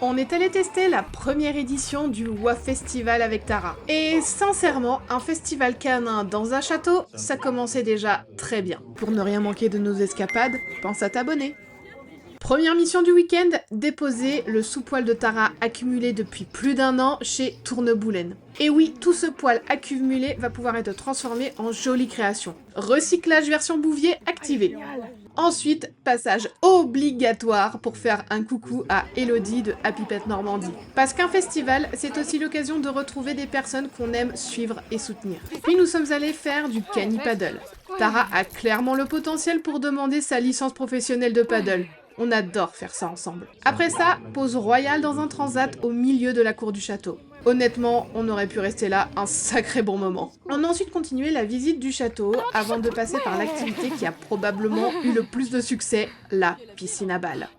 On est allé tester la première édition du WAF Festival avec Tara. Et sincèrement, un festival canin dans un château, ça commençait déjà très bien. Pour ne rien manquer de nos escapades, pense à t'abonner. Première mission du week-end, déposer le sous-poil de Tara accumulé depuis plus d'1 an chez Tourneboulen. Et oui, tout ce poil accumulé va pouvoir être transformé en jolie création. Recyclage version Bouvier activé. Ensuite, passage obligatoire pour faire un coucou à Elodie de Happy Pet Normandie. Parce qu'un festival, c'est aussi l'occasion de retrouver des personnes qu'on aime suivre et soutenir. Puis nous sommes allés faire du cani paddle. Tara a clairement le potentiel pour demander sa licence professionnelle de paddle. On adore faire ça ensemble. Après ça, pause royale dans un transat au milieu de la cour du château. Honnêtement, on aurait pu rester là un sacré bon moment. On a ensuite continué la visite du château avant de passer par l'activité qui a probablement eu le plus de succès, la piscine à balles.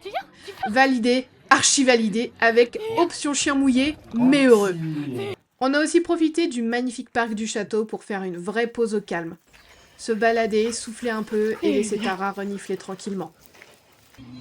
Validé, archi-validé, avec option chien mouillé, mais heureux. On a aussi profité du magnifique parc du château pour faire une vraie pause au calme. Se balader, souffler un peu et laisser Tara renifler tranquillement.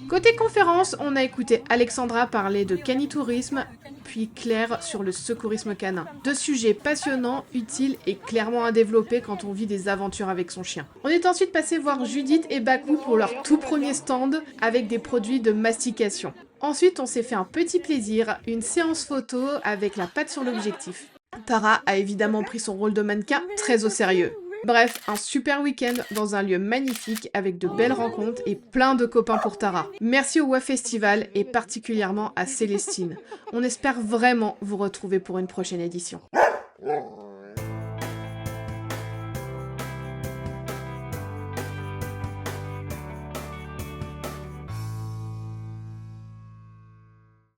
Côté conférence, on a écouté Alexandra parler de canitourisme, puis Claire sur le secourisme canin. 2 sujets passionnants, utiles et clairement à développer quand on vit des aventures avec son chien. On est ensuite passé voir Judith et Bakou pour leur tout premier stand avec des produits de mastication. Ensuite, on s'est fait un petit plaisir, une séance photo avec la patte sur l'objectif. Tara a évidemment pris son rôle de mannequin très au sérieux. Bref, un super week-end dans un lieu magnifique avec de belles rencontres et plein de copains pour Tara. Merci au WAF Festival et particulièrement à Célestine. On espère vraiment vous retrouver pour une prochaine édition.